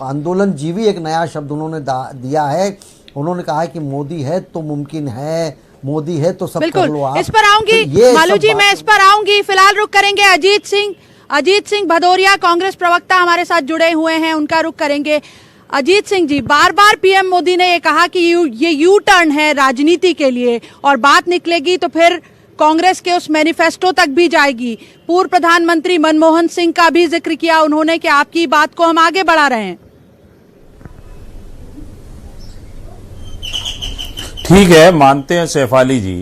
आंदोलन जीवी एक नया शब्द उन्होंने दिया है। उन्होंने कहा है कि मोदी है तो मुमकिन है, मोदी है तो सब कर लो आप। इस पर आऊंगी मालू जी, मैं इस पर आऊंगी। फिलहाल रुक करेंगे अजीत सिंह भदौरिया, कांग्रेस प्रवक्ता हमारे साथ जुड़े हुए हैं, उनका रुक करेंगे। अजीत सिंह जी, बार बार पीएम मोदी ने ये कहा कि ये यू टर्न है राजनीति के लिए और बात निकलेगी तो फिर कांग्रेस के उस मैनिफेस्टो तक भी जाएगी। पूर्व प्रधानमंत्री मनमोहन सिंह का भी जिक्र किया उन्होंने कि आपकी बात को हम आगे बढ़ा रहे हैं। ठीक है, मानते हैं शेफाली जी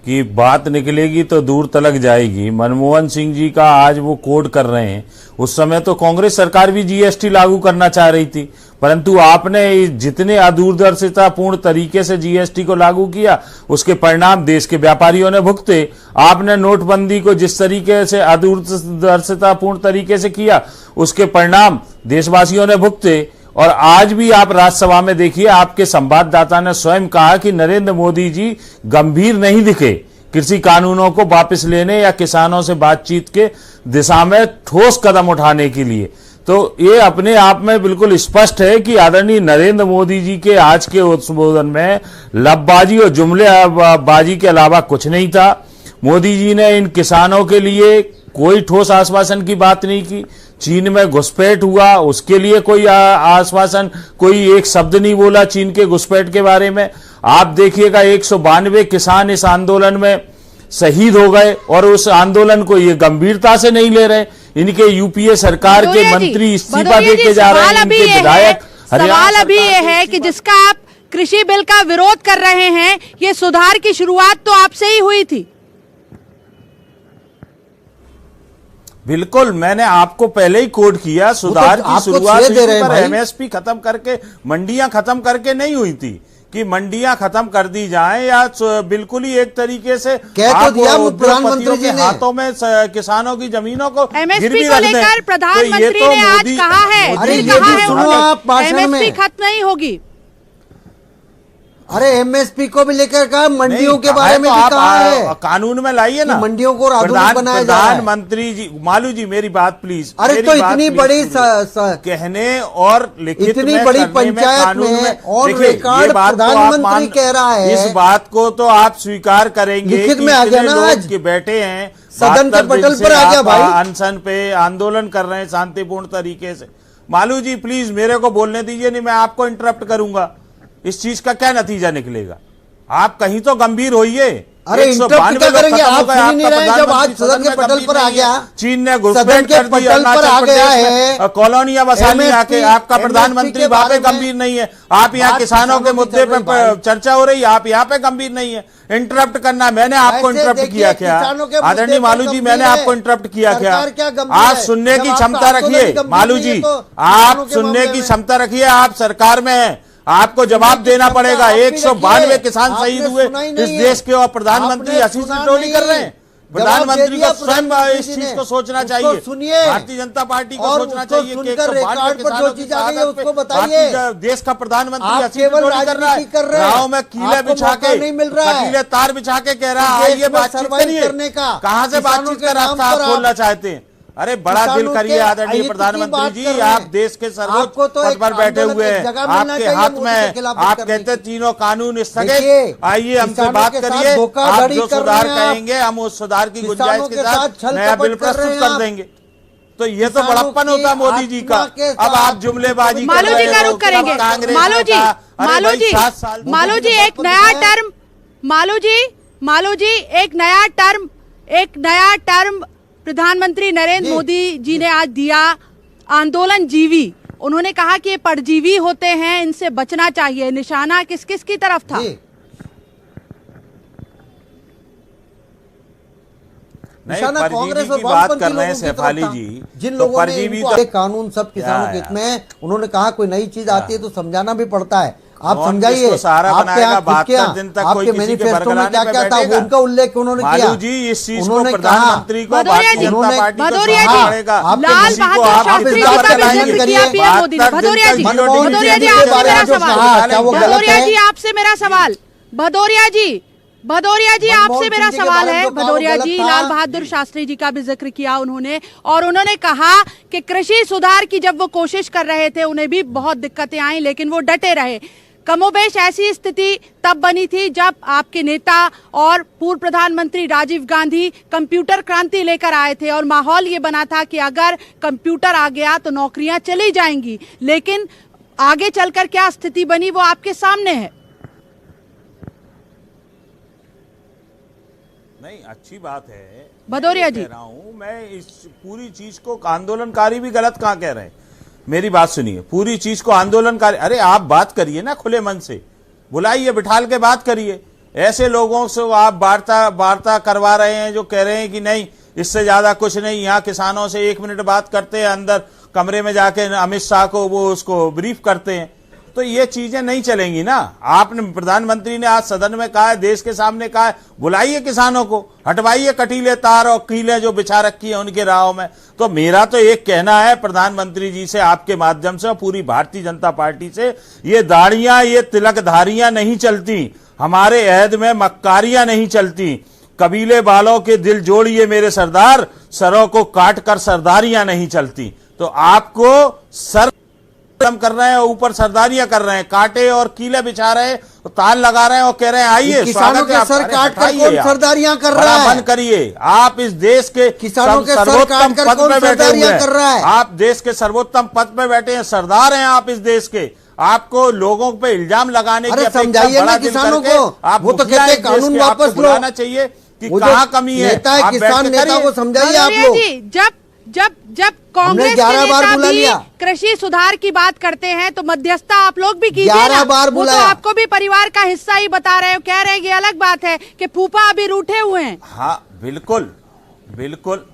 कि बात निकलेगी तो दूर तलक जाएगी। मनमोहन सिंह जी का आज वो कोड कर रहे हैं, उस समय तो कांग्रेस सरकार भी जीएसटी लागू करना चाह रही थी, परंतु आपने जितने अदूरदर्शितापूर्ण तरीके से जीएसटी को लागू किया उसके परिणाम देश के व्यापारियों ने भुगते। आपने नोटबंदी को जिस तरीके से अदूरदर्शितापूर्ण तरीके से किया उसके परिणाम देशवासियों ने भुगते। और आज भी आप राज्यसभा में देखिए, आपके संवाददाता ने स्वयं कहा कि नरेंद्र मोदी जी गंभीर नहीं दिखे कृषि कानूनों को वापस लेने या किसानों से बातचीत के दिशा में ठोस कदम उठाने के लिए। तो ये अपने आप में बिल्कुल स्पष्ट है कि आदरणीय नरेंद्र मोदी जी के आज के उद्बोधन में लबबाजी और जुमलेबाजी के अलावा कुछ नहीं था। मोदी जी ने इन किसानों के लिए कोई ठोस आश्वासन की बात नहीं की। चीन में घुसपैठ हुआ उसके लिए कोई आश्वासन, कोई एक शब्द नहीं बोला चीन के घुसपैठ के बारे में। आप देखिएगा 192 किसान इस आंदोलन में शहीद हो गए और उस आंदोलन को ये गंभीरता से नहीं ले रहे। इनके यूपीए सरकार के मंत्री इस्तीफा देके जा रहे हैं, इनके विधायक। सवाल अभी ये है कि जिसका आप कृषि बिल का विरोध कर रहे हैं, ये सुधार की शुरुआत तो आपसे ही हुई थी। बिल्कुल, मैंने आपको पहले ही कोड किया, सुधार की शुरुआत पर एमएसपी खत्म करके, मंडियां खत्म करके नहीं हुई थी कि मंडियां खत्म कर दी जाएं या बिल्कुल ही एक तरीके से कह तो दिया प्रधानमंत्री जी ने हाथों में किसानों की जमीनों को एमएसपी को लेकर प्रधानमंत्री ने आज कहा है एमएसपी खत्म नहीं होगी। अरे एमएसपी को भी लेकर कहा, मंडियों के बारे में भी कहा है, कानून में लाइए ना, मंडियों को बनाया जा रहा है। प्रधानमंत्री जी, मालू जी मेरी बात प्लीज। अरे तो इतनी बड़ी कहने और लिखित इतनी बड़ी पंचायत में और रिकॉर्ड प्रधानमंत्री कह रहा है, इस बात को तो आप स्वीकार करेंगे। लिखित में आ गया ना, आज के बैठे हैं सदन के पटल पर आ गया भाई, अनशन पे आंदोलन कर रहे हैं शांतिपूर्ण तरीके से। मालू जी प्लीज मेरे को बोलने दीजिए, नहीं मैं आपको इंटरप्ट करूंगा। इस चीज का क्या नतीजा निकलेगा? आप कहीं तो गंभीर होइए। अरे इंटरप्ट क्या करेंगे, आप सुन नहीं रहे? जब आज सदन के पटल पर आ गया, चीन ने घुसपैठ कर दी, अरुणाचल प्रदेश में कॉलोनियां बसा ली आके, आपका प्रधानमंत्री वहां पे गंभीर नहीं है। आप यहाँ किसानों के मुद्दे पे चर्चा हो रही है, आप यहाँ पे गंभीर नहीं है। इंटरप्ट करना, मैंने आपको इंटरप्ट किया क्या? आदरणीय मालू जी, मैंने आपको इंटरप्ट किया क्या? आप सुनने की क्षमता रखिए मालू जी, आप सुनने की क्षमता रखिए। आप सरकार में हैं, आपको जवाब देना पड़ेगा। 192 किसान शहीद हुए इस देश के और प्रधानमंत्री हंसी टिटोली कर रहे हैं। प्रधानमंत्री को स्वयं इस चीज को सोचना चाहिए, भारतीय जनता पार्टी को सोचना चाहिए कि 192 किसानों की शहादत पे देश का प्रधानमंत्री हंसी टिटोली कर रहा है। गाँव में कीले बिछा के, कीले तार बिछा के कह रहा है आइए बातचीत करिए। कहाँ से बातचीत का रास्ता आप खोलना चाहते हैं? अरे बड़ा दिल करिए आदरणीय प्रधानमंत्री जी, आप देश के सर्वोच्च पद पर बैठे हुए हैं, आपके हाथ में, आप कहते तीनों कानून स्थगित, आइए हमसे बात करिए। आप जो सुधार कहेंगे हम उस सुधार की गुंजाइश के साथ नया बिल प्रस्तुत कर देंगे। तो ये तो बड़प्पन होता मोदी जी का। अब आप जुमलेबाजी मालू जी का रुख करेंगे। मालू जी एक नया टर्म, मालू जी एक नया टर्म प्रधानमंत्री नरेंद्र मोदी जी ने आज दिया, आंदोलन जीवी। उन्होंने कहा कि ये परजीवी होते हैं, इनसे बचना चाहिए। निशाना किस किस की तरफ था? निशाना कांग्रेस और बात कर रहे हैं शेफाली जी, जिन लोगों ने कानून सब किसानों के हित में। उन्होंने कहा कोई नई चीज आती है तो समझाना भी पड़ता है। आप समझाइए, आपके आपके मैनिफेस्टो में क्या क्या था, उनका उल्लेख उन्होंने किया। जी इस चीज को प्रधानमंत्री को भदौरिया जी, आपसे मेरा सवाल, भदौरिया जी भदौरिया जी, आपसे मेरा सिंह जी के सवाल बारे में है। जो कहा वो भदौरिया गलत जी, था। लाल बहादुर शास्त्री जी का भी जिक्र किया उन्होंने, और उन्होंने कहा कि कृषि सुधार की जब वो कोशिश कर रहे थे उन्हें भी बहुत दिक्कतें आई, लेकिन वो डटे रहे। कमोबेश ऐसी स्थिति तब बनी थी जब आपके नेता और पूर्व प्रधानमंत्री राजीव गांधी कंप्यूटर क्रांति लेकर आए थे, और माहौल ये बना था कि अगर कंप्यूटर आ गया तो नौकरियां चली जाएंगी। लेकिन आगे चलकर क्या स्थिति बनी वो आपके सामने है। नहीं, अच्छी बात है भदौरिया जी, कह रहा हूं मैं, इस पूरी चीज को आंदोलनकारी भी गलत कहां कह रहे हैं। मेरी बात सुनिए, पूरी चीज को आंदोलनकारी, अरे आप बात करिए ना खुले मन से, बुलाइए, बिठाल के बात करिए। ऐसे लोगों से आप वार्ता करवा रहे हैं जो कह रहे हैं कि नहीं इससे ज्यादा कुछ नहीं, यहाँ किसानों से 1 मिनट बात करते हैं, अंदर कमरे में जाके अमित शाह को वो उसको ब्रीफ करते हैं, तो ये चीजें नहीं चलेंगी ना। आपने, प्रधानमंत्री ने आज सदन में कहा है, देश के सामने कहा है, बुलाइए किसानों को, हटवाइए कटीले तार और कीलें जो बिछा रखी है उनके राहों में। तो मेरा तो एक कहना है प्रधानमंत्री जी से, आपके माध्यम से और पूरी भारतीय जनता पार्टी से, ये दाढ़ियां, ये तिलकधारियां नहीं चलती, हमारे अहद में मक्कारियां नहीं चलती। कबीले वालों के दिल जोड़िए मेरे सरदार, सरों को काट कर सरदारियां नहीं चलती। तो आपको सर कर रहे हैं, ऊपर सरदारियां कर रहे हैं, कांटे और कीले बिछा रहे हैं, ताल लगा रहे हैं और कह रहे हैं आइए, किसानों के सर काट कर कौन सरदारियां कर रहा है? बंद करिए। आप इस देश के किसानों के सर सर्वोत्तम काट कर पद कौन पे बैठे हुए सरदारियां कर रहा है? हैं, आप देश के सर्वोत्तम पद पे बैठे हैं, सरदार हैं आप इस देश के। आपको लोगों पे इल्जाम लगाने की अपेक्षा समझाइए ना बड़ा दिल किसानों करके को, आप वो तो मुखिया कहते इस कानून देश के, आपको वापस लो। बुलाना चाहिए कि कहाँ कमी है। नेता है, आप किसान बैठ के नेता करिए। को समझाइए आप भदौरिया लोग। जी, जब कांग्रेस के 11 बार नेता बुला भी लिया। कृषि सुधार की बात करते हैं तो मध्यस्थता आप लोग भी कीजिए 11 ना। बार वो तो बुलाया। आपको भी परिवार का हिस्सा ही बता रहे हो, कह रहे हैं ये अलग बात है कि फूफा अभी रूठे हुए हैं। हाँ बिल्कुल बिल्कुल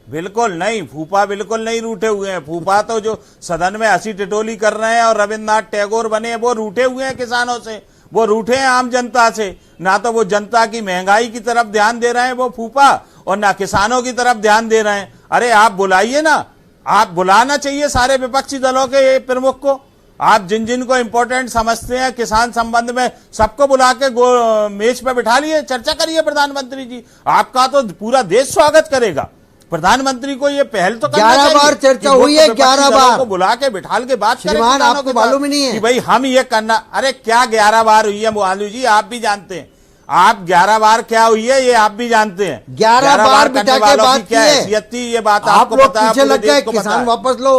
बिल्कुल नहीं, फूफा बिल्कुल नहीं रूठे हुए हैं। फूफा तो जो सदन में हंसी टिटोली कर रहे हैं और रविन्द्रनाथ टैगोर बने हैं, वो रूठे हुए हैं किसानों से, वो रूठे हैं आम जनता से। ना तो वो जनता की महंगाई की तरफ ध्यान दे रहे हैं वो फूफा, और ना किसानों की तरफ ध्यान दे रहे हैं। अरे आप बुलाइए ना, आप बुलाना चाहिए सारे विपक्षी दलों के प्रमुख को, आप जिन जिन को इंपॉर्टेंट समझते हैं किसान संबंध में, सबको बुला के मेज पे बिठा लिए, चर्चा करिए प्रधानमंत्री जी, आपका तो पूरा देश स्वागत करेगा। प्रधानमंत्री को ये पहल तो करना चाहिए। 11 बार चर्चा हुई है, 11 बार को बुला के बिठाल के बात करें श्रीमान, किसानों आपको के साथ मालूम ही नहीं है कि भाई हम ये करना। अरे क्या 11 बार हुई है मालू जी, आप भी जानते हैं, आप 11 बार क्या हुई है ये आप भी जानते हैं। 11 बार करने बिठा के वालों बात की क्या की है। हैसियत थी ये बात आप आपको लोग पता है, पीछे पूरे लग गए, देश को पता किसान है। वापस लो,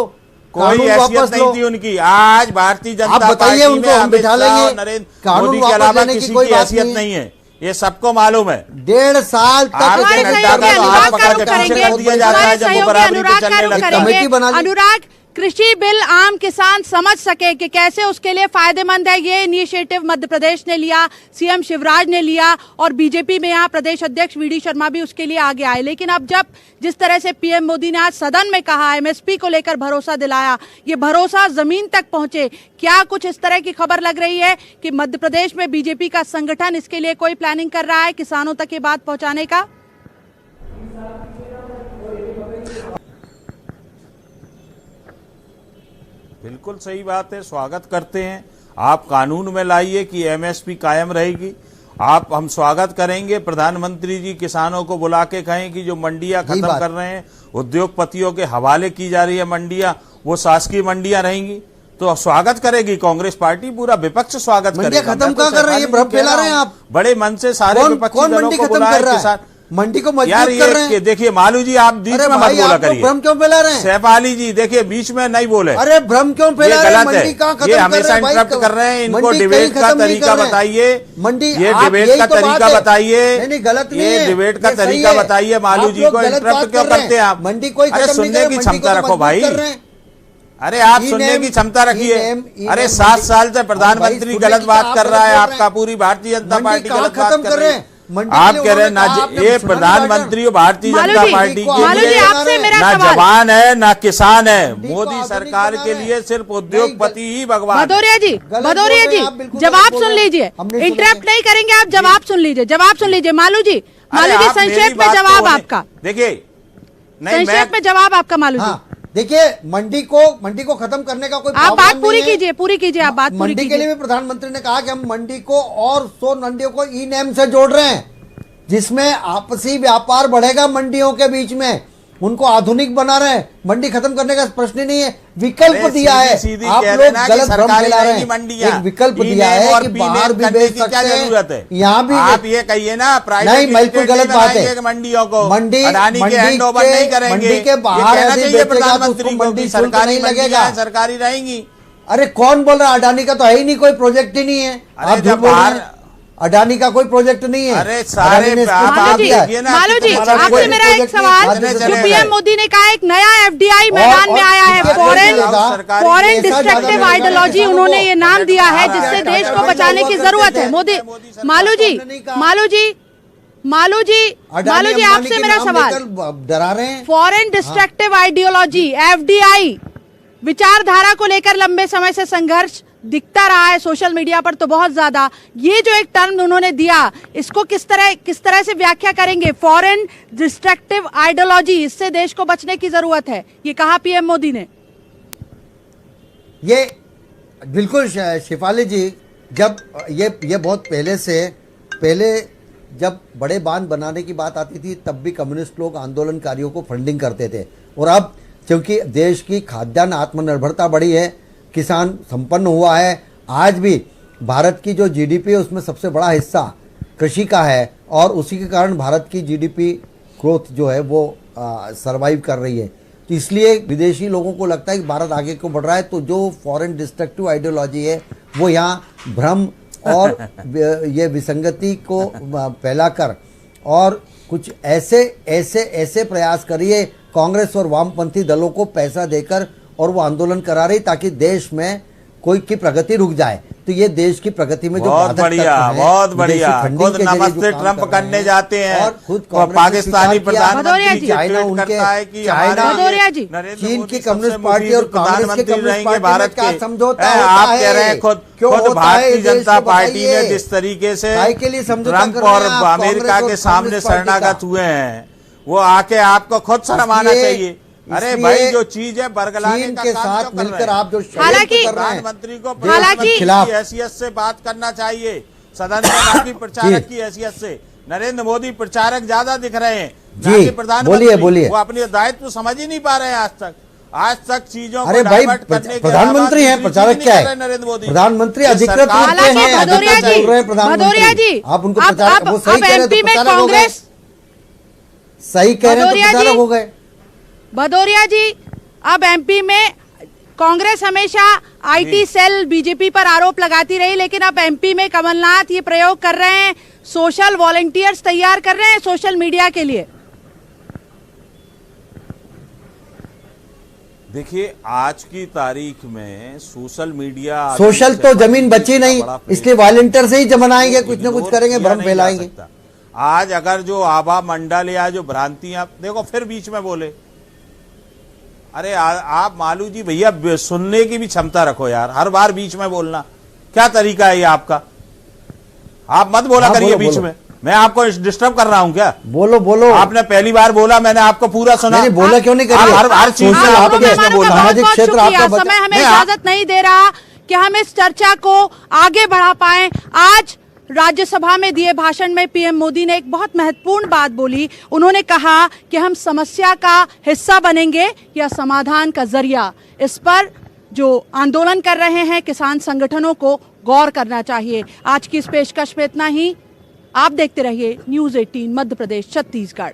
कोई कानून हैसियत वापस नहीं लो। थी उनकी। आज भारतीय जनता आप बताइए पार्टी उनको, में हम अमित बिठा शाह और लेंगे। नरेंद्र कानून मोदी के वापस अलावा लेने की किसी कोई की बात हैसियत नहीं। नहीं है, ये सबको मालूम है। 1.5 साल तक आप हमारे नड्डा सहयोगी का तो अनुराग हाथ का पकड़ रुख के पीछे करेंगे, कर दिया जा रहा है हमारे जब वो सहयोगी बराबरी पे अनुराग का चलने रुख लगता है। कमेटी करेंगे। बना ली। अनुराग, कृषि बिल आम किसान समझ सके कि कैसे उसके लिए फायदेमंद है, ये इनिशिएटिव मध्य प्रदेश ने लिया, सीएम शिवराज ने लिया, और बीजेपी में यहाँ प्रदेश अध्यक्ष वीडी शर्मा भी उसके लिए आगे आए। लेकिन अब जब जिस तरह से पीएम मोदी ने आज सदन में कहा, एमएसपी को लेकर भरोसा दिलाया, ये भरोसा जमीन तक पहुंचे, क्या कुछ इस तरह की खबर लग रही है कि मध्य प्रदेश में बीजेपी का संगठन इसके लिए कोई प्लानिंग कर रहा है किसानों तक ये बात पहुंचाने का? बिल्कुल सही बात है, स्वागत करते हैं। आप कानून में लाइए कि एमएसपी कायम रहेगी, आप, हम स्वागत करेंगे। प्रधानमंत्री जी किसानों को बुला के कहें कि जो मंडियां खत्म कर रहे हैं, उद्योगपतियों के हवाले की जा रही है मंडियां, वो शासकीय मंडियां रहेंगी, तो स्वागत करेगी कांग्रेस पार्टी, पूरा विपक्ष स्वागत करेगा। मंडियां खत्म क्या कर रही है, भ्रम फैला रहे हैं आप। बड़े मन से सारे विपक्षी दलों को बुलाए किसान, मंडी को मजबूत यार कर रहे ये हैं। देखिए मालू जी, आप बीच में मत बोला करिए, भ्रम क्यों फैला रहे हैं? सैफाली जी देखिए बीच में नहीं बोले। अरे भ्रम क्यों फैला रहे हैं? मंडी कहाँ खत्म ये कर हमेशा रहे हैं भाई? इंटरप्ट कर रहे हैं, इनको मंडी डिबेट कहीं का खत्म नहीं तरीका कर रहे हैं। बताइए। मंडी, ये आप डिबेट यही का तो बात तरीका है। बताइए। नहीं, गलत नहीं ये है। डिबेट का ये सही तरीका है। बताइए। मालू आप जी लोग को गलत इंटरप्ट बात क्यों कर रहे करते हैं आप? मंडी कोई अरे खत्म नहीं सुनने कर की रहे, मंडी को क्षमता तो रखो मजबूत भाई। कर रहे हैं। अरे आप सुनने की क्षमता रखिए। अरे 7 साल से प्रधानमंत्री गलत बात कर रहा है, आपका पूरी भारतीय जनता पार्टी गलत बात कर रही है। आप कह रहे हैं ना, ये प्रधानमंत्री भारतीय जनता पार्टी के लिए ना जवान है ना किसान है, मोदी सरकार के लिए सिर्फ उद्योगपति ही भगवान। भदौरिया जी, भदौरिया जी जवाब सुन लीजिए, इंटरप्ट नहीं करेंगे आप, जवाब सुन लीजिए, जवाब सुन लीजिए। मालू जी संक्षेप में जवाब आपका, देखिए संक्षेप में जवाब आपका मालू जी। देखिए मंडी को खत्म करने का कोई आप बात प्रावधान पूरी नहीं है। कीजिए, पूरी कीजिए, आप बात पूरी मंडी के कीजिए। लिए भी प्रधानमंत्री ने कहा कि हम मंडी को और 100 मंडियों को ई नेम से जोड़ रहे हैं, जिसमें आपसी व्यापार बढ़ेगा मंडियों के बीच में, उनको आधुनिक बना रहे हैं। मंडी खत्म करने का प्रश्न ही नहीं है, विकल्प दिया है। आप लोग गलत भ्रम फैला रहे हैं। एक विकल्प दिया है कि बाहर भी बेच सकते हैं, यहाँ भी। आप ये कहिए ना नहीं, बिल्कुल गलत बात है। मंडियों को मंडी मंडी के बाहर यदि बेचेगा तो उसको मंडी शुल्क नहीं लगेगा, सरकारी रहेंगी। अरे कौन बोल रहा है? अडानी का तो है ही नहीं, कोई प्रोजेक्ट ही नहीं है। आप झूठ बोल रहे हैं, अडानी का कोई प्रोजेक्ट नहीं है। अरे सारे मालू जी आपसे मेरा एक सवाल, जो पीएम मोदी ने कहा एक नया एफडीआई मैदान में आया है, फॉरेन डिस्ट्रक्टिव आइडियोलॉजी उन्होंने ये नाम दिया है, जिससे देश को बचाने की जरूरत है। मोदी मालू जी आपसे मेरा सवाल, डरा रहे हैं। फॉरेन डिस्ट्रक्टिव आइडियोलॉजी एफडीआई विचारधारा को लेकर लंबे समय से संघर्ष दिखता रहा है सोशल मीडिया पर तो बहुत ज्यादा। ये जो एक टर्म उन्होंने दिया, इसको किस तरह से व्याख्या करेंगे? फॉरेन डिस्ट्रक्टिव आइडियोलॉजी, इससे देश को बचने की जरूरत है, ये कहा पीएम मोदी ने। ये बिल्कुल शिफाली जी, जब ये बहुत पहले जब बड़े बांध बनाने की बात आती थी, तब भी कम्युनिस्ट लोग आंदोलनकारियों को फंडिंग करते थे। और अब क्योंकि देश की खाद्यान्न आत्मनिर्भरता बढ़ी है, किसान संपन्न हुआ है, आज भी भारत की जो जीडीपी है उसमें सबसे बड़ा हिस्सा कृषि का है, और उसी के कारण भारत की जीडीपी ग्रोथ जो है वो सरवाइव कर रही है। तो इसलिए विदेशी लोगों को लगता है कि भारत आगे को बढ़ रहा है। तो जो फॉरेन डिस्ट्रक्टिव आइडियोलॉजी है वो यहाँ भ्रम और ये विसंगति को फैलाकर और कुछ ऐसे प्रयास करिए, कांग्रेस और वामपंथी दलों को पैसा देकर और वो आंदोलन करा रही ताकि देश में कोई की प्रगति रुक जाए। तो ये देश की प्रगति में जो बहुत बढ़िया खुद नमस्ते ट्रंप करने जाते हैं, और खुद पाकिस्तानी प्रधानमंत्री चाइना उनके चीन की कम्युनिस्ट पार्टी और कांग्रेस के कम्युनिस्ट पार्टी भारत का समझौता आप कह रहे हैं खुद भारतीय जनता पार्टी ने जिस तरीके से ट्रंप और अमेरिका के सामने शरणागत हुए हैं, वो आके आपको खुद शर्म आना चाहिए। अरे भाई, जो चीज है बरगलाने का के साथ मिलकर आप जो हालांकि प्रधानमंत्री को प्रधानमंत्री की हैसियत से बात करना चाहिए, सदन में ना कि प्रचारक की हैसियत से। नरेंद्र मोदी प्रचारक ज्यादा दिख रहे हैं, ना कि प्रधानमंत्री। बोलिए। वो अपने दायित्व समझ ही नहीं पा रहे हैं आज तक चीजों अरे को भाई, डाइवर्ट करने के प्रधानमंत्री हैं, प्रचारक क्या है? नरेंद्र मोदी प्रधानमंत्री अधिकृत रूप में हैं, भदौरिया जी आप उनको प्रचारक, वो सही कह रहे हैं तो प्रचारक हो गए, सही कह रहे हैं तो प्रचारक हो गए। भदौरिया जी, अब एमपी में कांग्रेस हमेशा आईटी सेल बीजेपी पर आरोप लगाती रही, लेकिन अब एमपी में कमलनाथ ये प्रयोग कर रहे हैं, सोशल वॉलंटियर्स तैयार कर रहे हैं सोशल मीडिया के लिए। देखिए, आज की तारीख में सोशल मीडिया, सोशल तो जमीन बची नहीं, इसलिए वॉलंटियर से ही बनाएंगे, कुछ ना कुछ करेंगे, भ्रम फैलाएंगे। आज अगर जो आभा मंडल या जो भ्रांतियां, देखो फिर बीच में बोले। अरे आप मालू जी भैया, सुनने की भी क्षमता रखो यार, हर बार बीच में बोलना क्या तरीका है ये आपका? आप मत बोला करिए बीच में, मैं आपको डिस्टर्ब कर रहा हूं क्या? बोलो। आपने पहली बार बोला, मैंने आपको पूरा सुना। नहीं, बोला क्यों नहीं करिए? हर चीज में आप सामाजिक क्षेत्र आपका समय हमें इजाजत नहीं दे रहा कि हम इस चर्चा को आगे बढ़ा पाए। आज राज्यसभा में दिए भाषण में पीएम मोदी ने एक बहुत महत्वपूर्ण बात बोली। उन्होंने कहा कि हम समस्या का हिस्सा बनेंगे या समाधान का जरिया। इस पर जो आंदोलन कर रहे हैं किसान संगठनों को गौर करना चाहिए। आज की इस पेशकश में इतना ही। आप देखते रहिए न्यूज़ 18 मध्य प्रदेश छत्तीसगढ़।